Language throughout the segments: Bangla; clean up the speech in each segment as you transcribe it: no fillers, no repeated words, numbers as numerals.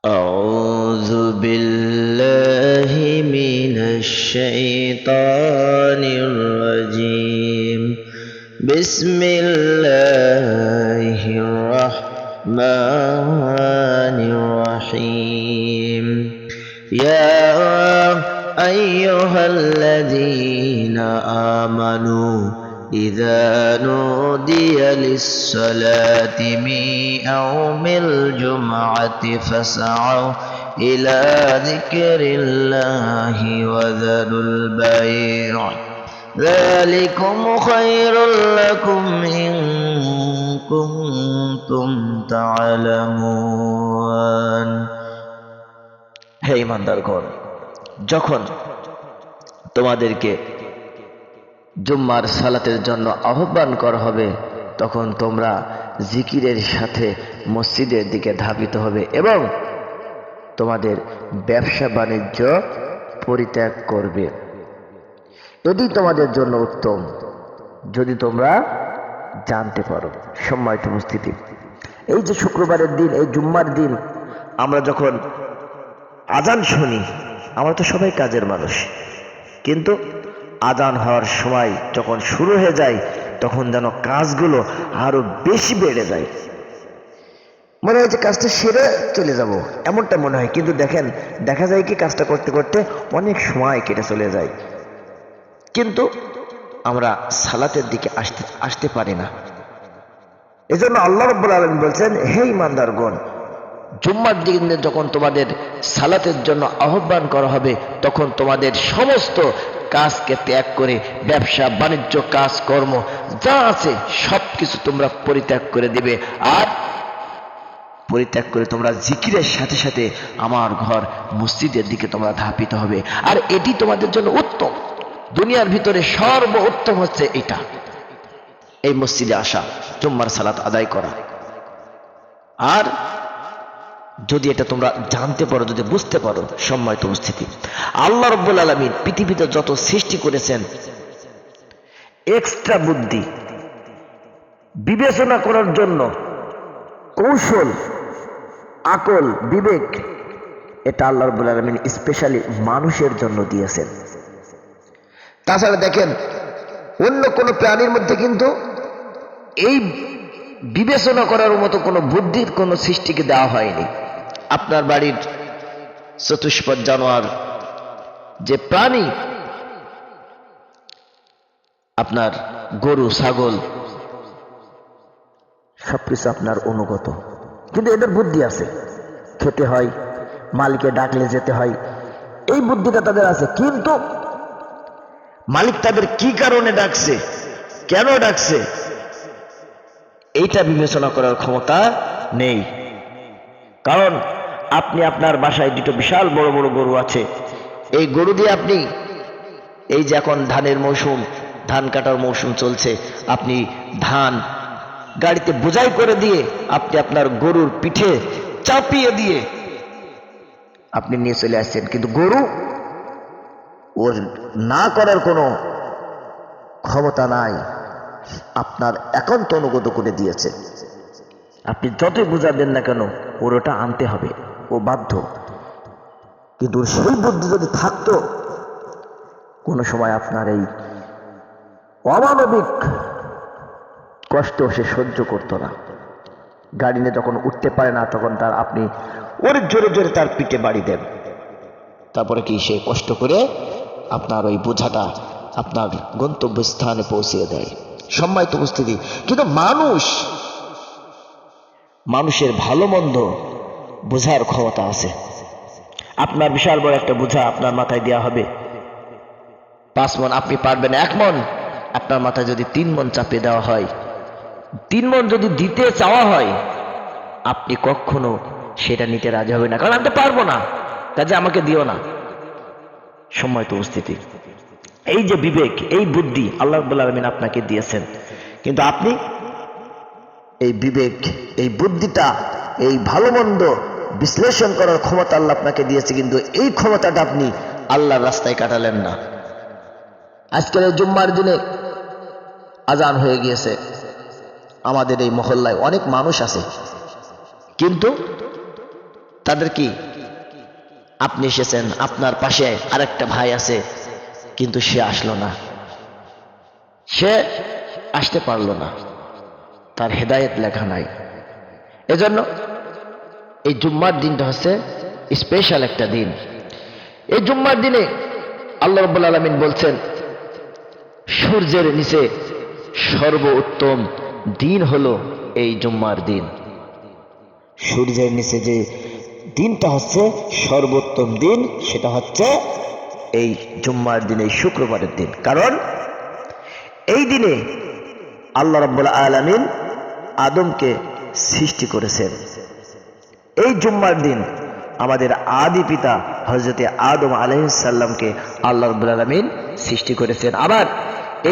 أعوذ بالله من الشيطان الرجيم بسم الله الرحمن الرحيم يا أيها الذين آمنوا إذا نودي للصلاة من يوم الجمعة فاسعوا إلى ذكر الله وذروا البيع ذلكم خير لكم إن كنتم تعلمون হে ইমানদারগণ, যখন তোমাদেরকে জুম্মার সালাতের জন্য আহ্বান করা হবে তখন তোমরা জিকিরের সাথে মসজিদের দিকে ধাবিত হবে এবং তোমাদের ব্যবসা বাণিজ্য পরিত্যাগ করবে। এটি তোমাদের জন্য উত্তম যদি তোমরা জানতে পারো। সম্মানিত উপস্থিতি, এই যে শুক্রবারের দিন, এই জুম্মার দিন আমরা যখন আজান শুনি, আমরা তো সবাই কাজের মানুষ, কিন্তু আজান হওয়ার সময় যখন শুরু হয়ে যায় তখন যেন কাজগুলো আরো বেশি বেড়ে যায়। মনে হয় যে কাজটা সেরে চলে যাব, এমনটা মনে হয়। কিন্তু দেখা যায় কি কাজটা করতে করতে অনেক সময় কেটে চলে যায়, কিন্তু আমরা সালাতের দিকে আসতে পারি না। এজন্য আল্লাহ রাব্বুল আলামিন বলছেন, হে ঈমানদারগণ, জুম্মার দিনে যখন তোমাদের সালাতের জন্য আহ্বান করা হবে তখন তোমাদের সমস্ত কাজকে ত্যাগ করে ব্যবসা বাণিজ্য কাজকর্ম যা আছে সবকিছু তোমরা পরিত্যাগ করে দিবে, আর পরিত্যাগ করে তোমরা জিকিরের সাথে সাথে আমার ঘর মসজিদের দিকে তোমরা ধাপিত হবে। আর এটি তোমাদের জন্য উত্তম। দুনিয়ার ভিতরে সর্বোত্তম হচ্ছে এটা, এই মসজিদে আসা, জুম্মার সালাত আদায় করা। আর যদি এটা তোমরা জানতে পারো, যদি বুঝতে পারো, সম্মানিত উপস্থিতি, আল্লাহ রাব্বুল আলামিন পৃথিবীতে যত সৃষ্টি করেছেন, এক্সট্রা বুদ্ধি বিবেচনা করার জন্য কৌশল, আকল, বিবেক, এটা আল্লাহ রাব্বুল আলামিন স্পেশালি মানুষের জন্য দিয়েছেন। তাছাড়া দেখেন, অন্য কোনো প্রাণীর মধ্যে কিন্তু এই বিবেচনা করার মতো কোনো বুদ্ধির কোনো সৃষ্টিকে দেওয়া হয়নি। আপনার বাড়ির চতুষ্পদ জানোয়ার যে প্রাণী, আপনার গরু, ছাগল, সবকিছু আপনার অনুগত, কিন্তু এদের বুদ্ধি আছে। খেতে হয়, মালিকে ডাকলে যেতে হয়, এই বুদ্ধিটা তাদের আছে। কিন্তু মালিক তাদের কি কারণে ডাকছে, কেন ডাকছে, এইটা বিবেচনা করার ক্ষমতা নেই। কারণ আপনি আপনার বাসায় দুটো বিশাল বড় বড় গরু আছে, এই গরু দিয়ে আপনি, এই যে এখন ধানের মৌসুম, ধান কাটার মৌসুম চলছে, আপনি ধান গাড়িতে বোঝাই করে দিয়ে আপনি আপনার গরুর পিঠে চাপিয়ে দিয়ে আপনি নিয়ে চলে আসছেন, কিন্তু গরু ওর না করার কোনো ক্ষমতা নাই, আপনার একান্ত অনুগত করে দিয়েছে। আপনি যতই বুঝাবেন না কেন, ওর ওটা আনতে হবে, ও বাধ্য। কিন্তু সেই বুদ্ধি যদি থাকতো, কোনো সময় আপনার এই অমানবিক কষ্ট সে সহ্য করতো না। গাড়ি নিয়ে যখন উঠতে পারে না তখন আপনি ওর জোরে জোরে তার পিঠে বাড়ি দেন, তারপরে কি সে কষ্ট করে আপনার ওই বোঝাটা আপনার গন্তব্যস্থানে পৌঁছে দেয়। সম্মানিত উপস্থিতি, কিন্তু মানুষের ভালো মন্দ বোঝার ক্ষমতা আছে। আপনার বিশাল বড় একটা বোঝা আপনার মাথায় দেওয়া হবে, 5 মণ, আপনি পারবেন 1 মণ, আপনার মাথায় যদি 3 মণ চাপিয়ে দেওয়া হয়, 3 মণ যদি দিতে চাওয়া হয়, আপনি কখনো সেটা নিতে রাজি হবে না, কারণ আমি তো পারবো না, কাজে আমাকে দিও না। সম্মানিত উপস্থিতি, এই যে বিবেক, এই বুদ্ধি আল্লাহ রাব্বুল আলামিন আপনাকে দিয়েছেন, কিন্তু আপনি এই বিবেক, এই বুদ্ধিটা, এই ভালো মন্দ বিশ্লেষণ করার ক্ষমতা আল্লাহ আপনাকে দিয়েছে, কিন্তু এই ক্ষমতাটা আপনি আল্লাহর রাস্তায় কাটালেন না। আজকের এই জুম্মার দিনে আজান হয়ে গিয়েছে, আমাদের এই মহল্লায় অনেক মানুষ আছে, কিন্তু তাদের কি, আপনি এসেছেন, আপনার পাশে আরেকটা ভাই আছে, কিন্তু সে আসলো না, সে আসতে পারলো না, তার হেদায়েত লেখা নাই। এজন্য এই জুম্মার দিনটা হচ্ছে স্পেশাল একটা দিন। এই জুম্মার দিনে আল্লাহ রাব্বুল আলামিন বলছেন, সূর্যের নিচে সর্বোত্তম দিন হলো এই জুম্মার দিন। সূর্যের নিচে যে দিনটা হচ্ছে সর্বোত্তম দিন, সেটা হচ্ছে এই জুম্মার দিন, এই শুক্রবারের দিন। কারণ এই দিনে আল্লাহ রাব্বুল আলামিন আদমকে সৃষ্টি করেছেন। এই জুম্মার দিন আমাদের আদি পিতা হযরতে আদম আলাইহিস সালামকে আল্লাহ রাব্বুল আলামিন সৃষ্টি করেছেন। আবার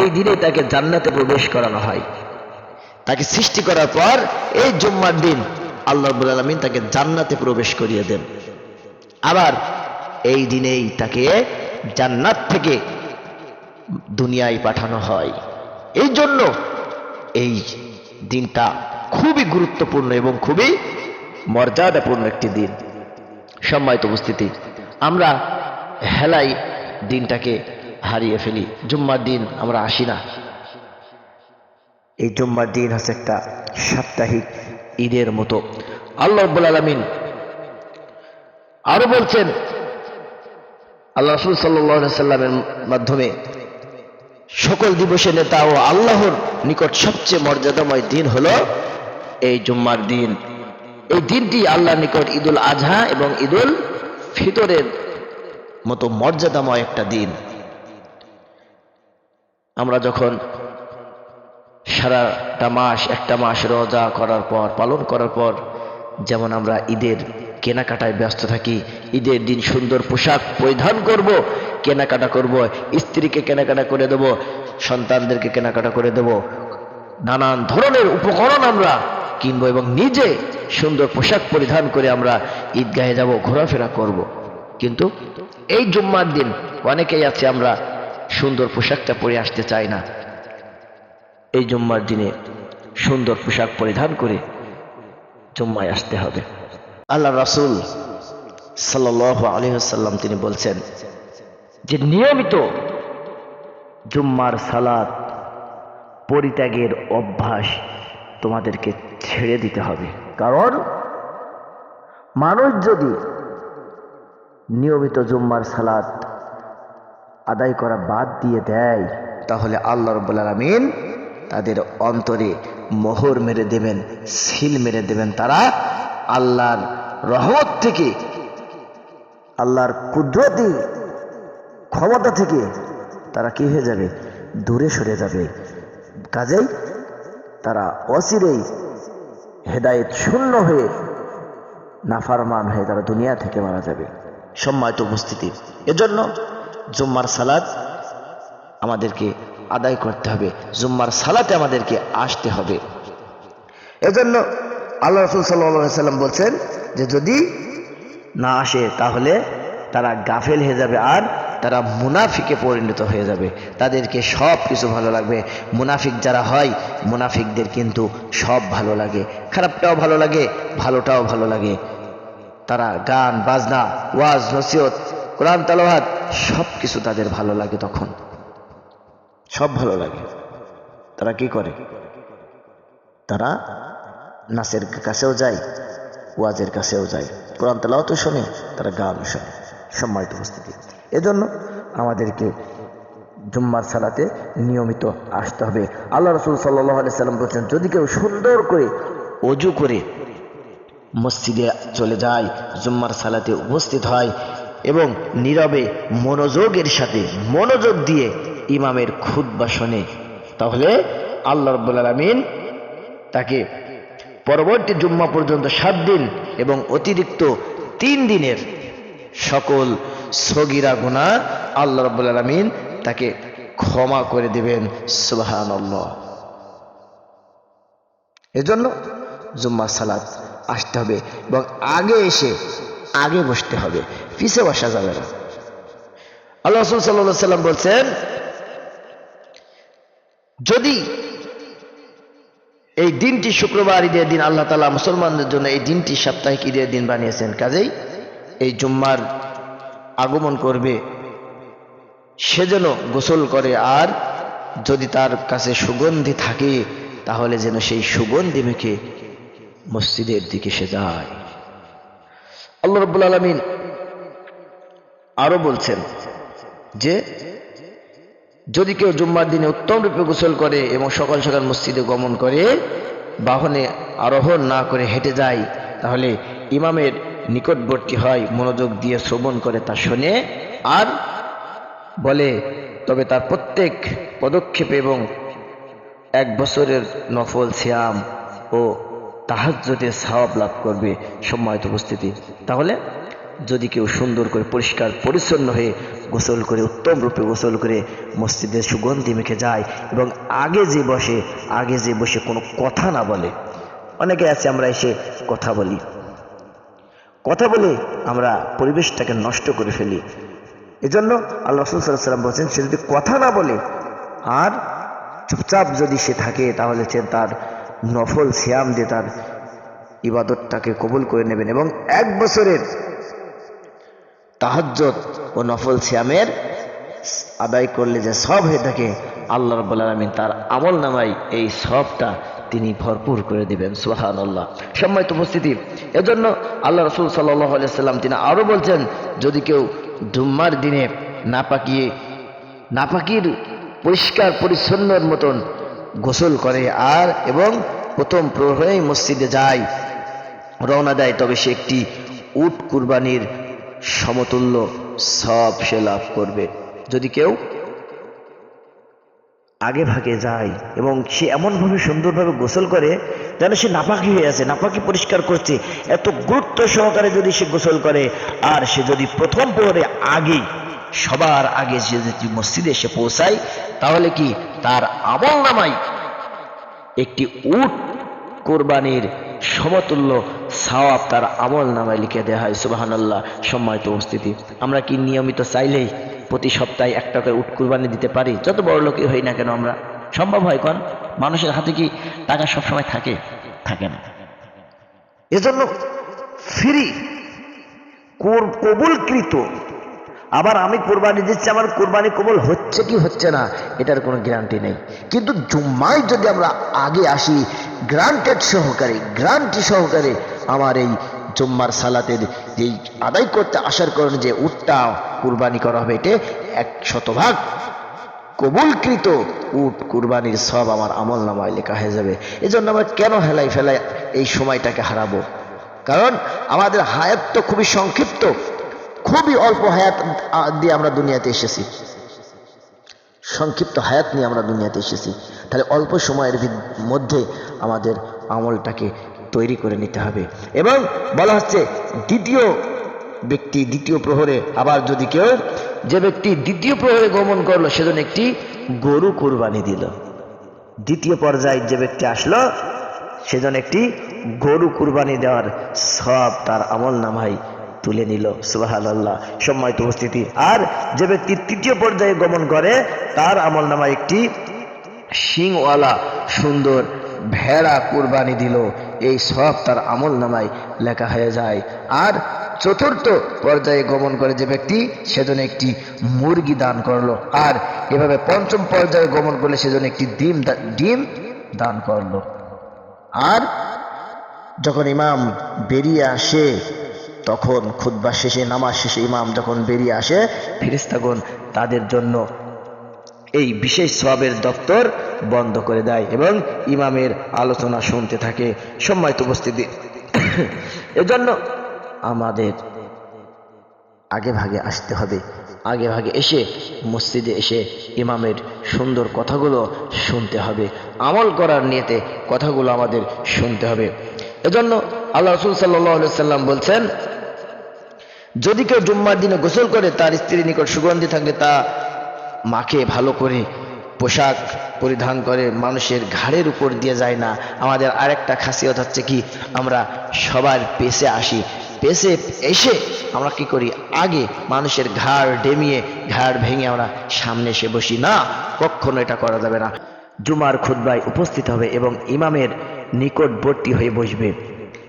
এই দিনে তাকে জান্নাতে প্রবেশ করানো হয়। তাকে সৃষ্টি করার পর এই জুম্মার দিন আল্লাহ রাব্বুল আলামিন তাকে জান্নাতে প্রবেশ করিয়ে দেন। আবার এই দিনেই তাকে জান্নাত থেকে দুনিয়ায় পাঠানো হয়। এই জন্য এই দিনটা খুবই গুরুত্বপূর্ণ এবং খুবই মর্যাদাপূর্ণ একটি দিন। সম্মানিত উপস্থিতি, আমরা হেলাই দিনটাকে হারিয়ে ফেলি, জুম্মার দিন আমরা আসি না। এই জুম্মার দিন হচ্ছে একটা সাপ্তাহিক ঈদের মতো। আল্লাহ রাব্বুল আলামিন আরো বলছেন, আল্লাহ রাসূল সাল্লাল্লাহু আলাইহি সাল্লামের মাধ্যমে, সকল দিবসের নেতা ও আল্লাহর নিকট সবচেয়ে মর্যাদাময় দিন হলো এই জুম্মার দিন। এই দিনটি আল্লাহর নিকট ঈদুল আজহা এবং ঈদুল ফিতরের মতো মর্যাদাময় একটা দিন। আমরা যখন সারাটা মাস, একটা মাস রোজা করার পর, পালন করার পর, যেমন আমরা ঈদের কেনাকাটায় ব্যস্ত থাকি, ঈদের দিন সুন্দর পোশাক পরিধান করব, কেনাকাটা করব, স্ত্রীকে কেনাকাটা করে দেব, সন্তানদেরকে কেনাকাটা করে দেব, নানান ধরনের উপকরণ আমরা কিনবো এবং নিজে সুন্দর পোশাক পরিধান করে আমরা ঈদগাহে যাব, ঘোরাফেরা করব। কিন্তু এই জুম্মার দিন অনেকেই আছে আমরা সুন্দর পোশাকটা পরে আসতে চাই না। এই জুম্মার দিনে সুন্দর পোশাক পরিধান করে জুম্মায় আসতে হবে। আল্লাহ রাসূল সাল্লাল্লাহু আলাইহি ওয়াসাল্লাম তিনি বলছেন যে নিয়মিত জুম্মার সালাত পরিত্যাগের অভ্যাস তোমাদেরকে ছেড়ে দিতে হবে। কারণ মানুষ যদি নিয়মিত জুম্মার সালাত আদায় করা বাদ দিয়ে দেয়, তাহলে আল্লাহ রাব্বুল আলামিন তাদের অন্তরে মোহর মেরে দেবেন, সিল মেরে দেবেন। তারা আল্লাহর রহমত থেকে, আল্লাহর কুদরতি ক্ষমতা থেকে তারা কি হয়ে যাবে, দূরে সরে যাবে। কাজেই তারা অচিরেই হেদায়েত শূন্য হয়ে, নাফরমান হয়ে তারা দুনিয়া থেকে মারা যাবে। সম্মানিত উপস্থিতি, এজন্য জুম্মার সালাত আমাদেরকে আদায় করতে হবে, জুম্মার সালাতে আমাদেরকে আসতে হবে। এজন্য আল্লাহ রাসূল সাল্লাল্লাহু আলাইহি সাল্লাম বলছেন যে যদি না আসে তাহলে তারা গাফেল হয়ে যাবে, আর তারা মুনাফিকে পরিণত হয়ে যাবে। তাদেরকে সব কিছু ভালো লাগবে। মুনাফিক যারা হয়, মুনাফিকদের কিন্তু সব ভালো লাগে, খারাপটাও ভালো লাগে, ভালোটাও ভালো লাগে। তারা গান বাজনা, ওয়াজ নসিহত, কোরআন তেলাওয়াত সব কিছু তাদের ভালো লাগে, তখন সব ভালো লাগে। তারা কি করে, তারা নাচের কাছেও যায়, ওয়াজের কাছেও যায়, কোরআন তেলাওয়াত শোনে, তারা গান শোনে। সম্মানিত উপস্থিতি, এজন্য আমাদেরকে জুম্মার সালাতে নিয়মিত আসতে হবে। আল্লাহ রাসূল সাল্লাল্লাহু আলাইহি সাল্লাম বলেছেন, যদি কেউ সুন্দর করে ওযু করে মসজিদে চলে যায়, জুম্মার সালাতে উপস্থিত হয় এবং নীরবে মনোযোগের সাথে, মনোযোগ দিয়ে ইমামের খুতবা শোনে, তাহলে আল্লাহ রাব্বুল আলামিন তাকে পরবর্তী জুম্মা পর্যন্ত 7 দিন এবং অতিরিক্ত 3 দিনের সকল সগীরা গুনাহ আল্লাহ রাব্বুল আলামিন তাকে ক্ষমা করে দিবেন। সুবহানাল্লাহ। এজন্য জুম্মার সালাত আসতে হবে এবং আগে এসে আগে বসতে হবে, পিছে বসা যাবে না। আল্লাহ রাসূল সাল্লাল্লাহু আলাইহি সাল্লাম বলছেন, যদি এই দিনটি শুক্রবার ঈদের দিন আল্লাহ তাআলা মুসলমানদের জন্য এই দিনটি সাপ্তাহিক ঈদের দিন বানিয়েছেন। কাজেই এই জুম্মার আগমন করবে সে যেন গোসল করে, আর যদি তার কাছে সুগন্ধি থাকে তাহলে যেন সেই সুগন্ধি মেখে মসজিদের দিকে সে যায়। আল্লাহ রাব্বুল আলামিন আরো বলছেন যে যদি কেউ জুম্মার দিনে উত্তম রূপে গোসল করে এবং সকাল সকাল মসজিদে গমন করে, বাহনে আরোহণ না করে হেঁটে যায়, তাহলে ইমামের নিকটবর্তী হয়, মনোযোগ দিয়ে শ্রবণ করে তা শোনে আর বলে, তবে তার প্রত্যেক পদক্ষেপে এবং 1 বছরের নফল সিয়াম ও তাহাজ্জুদের সওয়াব লাভ করবে। সম্মানিত উপস্থিতি, তাহলে যদি কেউ সুন্দর করে পরিষ্কার পরিচ্ছন্ন হয়ে গোসল করে, উত্তম রূপে গোসল করে মসজিদের সুগন্ধি মেখে যায় এবং আগে যে বসে কোনো কথা না বলে। অনেকে আছে আমরা এসে কথা বলে আমরা পরিবেশটাকে নষ্ট করে ফেলি। এজন্য আল্লাহ রাসূল সাল্লাল্লাহু আলাইহি ওয়াসাল্লাম বলেছেন, সে যদি কথা না বলে আর চুপচাপ যদি সে থাকে, তাহলে সে তার নফল সিয়াম দিয়ে তার ইবাদতটাকে কবুল করে নেবেন এবং 1 বছরের তাহাজ্জুদ ও নফল সিয়ামের আদায় করলে যে সওয়াব হয়ে থাকে, আল্লাহ রাব্বুল আলামিন তার আমলনামায় এই সওয়াবটা তিনি ভরপুর করে দিবেন। সুবহানাল্লাহ। সম্মানিত উপস্থিতি, এজন্য আল্লাহ রাসূল সাল্লাল্লাহু আলাইহি ওয়াসাল্লাম তিনি আরো বলছেন, যদি কেউ জুম্মার দিনে নাপাকির পরিষ্কার পরিচ্ছন্নর মতন গোসল করে আর এবং প্রথম প্রহরেই মসজিদে যায়, রওনা দেয়, তবে সে একটি উট কুরবানির সমতুল্য সওয়াব সে লাভ করবে। যদি কেউ আগে ভাগে যায় এবং সে এমনভাবে সুন্দরভাবে গোসল করে যেন সে নাপাকি হয়ে আছে, নাপাকি পরিষ্কার করছে, এত গুরুত্ব সহকারে যদি সে গোসল করে, আর সে যদি প্রথম প্রহরে আগে সবার আগে সে যদি মসজিদে এসে পৌঁছায়, তাহলে কি তার আমলনামায় একটি উট কোরবানির সমতুল্য সওয়াব তার আমলনামায় লিখে দেওয়া হয়। সুবহানাল্লাহ। সম্মানিত উপস্থিতি, আমরা কি নিয়মিত চাইলেই প্রতি সপ্তাহে 1 টাকা উট কুরবানি দিতে পারি? যত বড় লোকই হই না কেন, আমরা সম্ভব হয়? কোন মানুষের হাতে কি টাকা সবসময় থাকে না। এজন্য ফ্রি কবুলকৃত, আবার আমি কোরবানি দিচ্ছি, আমার কোরবানি কবুল হচ্ছে কি হচ্ছে না এটার কোনো গ্যারান্টি নেই। কিন্তু জুম্মায় যদি আমরা আগে আসি গ্যারান্টি সহকারে আমার এই জুম্মার সালাতের যেই আদায় করতে আসার কারণে যে উটটা কুরবানি করা হবে, এটা 100% কবুলকৃত উট কুরবানির সব আমার আমলনামায় লেখা হয়ে যাবে। এজন্য আমরা কেন হেলাই ফেলাই এই সময়টাকে হারাবো? কারণ আমাদের হায়াত তো খুবই সংক্ষিপ্ত, খুবই অল্প হায়াত দিয়ে আমরা দুনিয়াতে এসেছি, সংক্ষিপ্ত হায়াত নিয়ে আমরা দুনিয়াতে এসেছি। তাহলে অল্প সময়ের মধ্যে আমাদের আমলটাকে তৈরি করে নিতে হবে। এবং বলা হচ্ছে দ্বিতীয় প্রহরে, আবার যদি কেউ যে ব্যক্তি দ্বিতীয় প্রহরে গমন করলো সেজন্য একটি গরু কুরবানি দিল, দ্বিতীয় পর্যায়ে যে ব্যক্তি আসলো সেজন্য একটি গরু কুরবানি দেওয়ার সব তার আমলনামায় তুলে নিল। সুবহানাল্লাহ। সম্মানিত উপস্থিতি, আর যে ব্যক্তি তৃতীয় পর্যায়ে গমন করে তার আমলনামায় একটি শিংওয়ালা সুন্দর ভেড়া কুরবানি দিল, এই সব তার আমলনামায় লেখা হয়ে যায়। আর চতুর্থ পর্যায়ে গমন করে যে ব্যক্তি সেজন্য একটি মুরগি দান করলো, আর এভাবে পঞ্চম পর্যায়ে গমন করলে সেজন্য একটি ডিম দান করলো। আর যখন ইমাম বেরিয়ে আসে, তখন খুতবা শেষে, নামাজ শেষে ইমাম যখন বেরিয়ে আসে, ফেরেশতাগণ তাদের জন্য এই বিশেষ সওয়াবের দপ্তর বন্ধ করে দেয় এবং ইমামের আলোচনা শুনতে থাকে। সম্মানিত উপস্থিতি, এজন্য আমাদের আগে ভাগে আসতে হবে, আগে ভাগে এসে মসজিদে এসে ইমামের সুন্দর কথাগুলো শুনতে হবে, আমল করার নিয়তে কথাগুলো আমাদের শুনতে হবে। এজন্য আল্লাহ রাসূল সাল্লাল্লাহু আলাইহি ওয়াসাল্লাম বলছেন, যদি কেউ জুম্মার দিনে গোসল করে তার স্ত্রীর নিকট সুগন্ধি থাকলে তা মাকে ভালো করে পোশাক পরিধান করে মানুষের ঘাড়ের উপর দিয়ে যায় না। আমাদের আরেকটা খাসিয়ত হচ্ছে কি, আমরা সবার পেছে আসি, পেছে এসে আমরা কি করি, আগে মানুষের ঘাড় ডেমিয়ে ঘাড় ভেঙে আমরা সামনে এসে বসি না, কখনো এটা করা যাবে না। জুমার খুতবায় উপস্থিত হবে এবং ইমামের নিকটবর্তী হয়ে বসবে।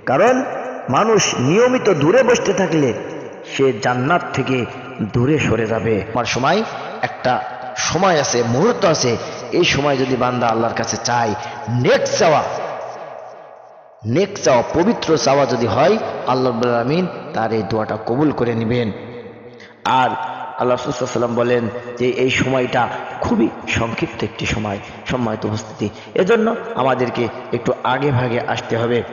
কারণ মানুষ নিয়মিত দূরে বসতে থাকলে সে জান্নাত থেকে দূরে সরে যাবে। আমার সময় একটা সময় আছে, মুহূর্ত আছে, এই সময় যদি বান্দা আল্লাহর কাছে চায়, নেক চাওয়া পবিত্র চাওয়া যদি হয়, আল্লাহ রাব্বুল আলামিন তার এই দোয়াটা কবুল করে নেবেন। আর আল্লাহ রাসূল সাল্লাল্লাহু আলাইহি ওয়াসাল্লাম বলেন যে এই সময়টা খুবই সংক্ষিপ্ত একটি সময়। সম্মানিত উপস্থিতি, এজন্য আমাদেরকে একটু আগে ভাগে আসতে হবে।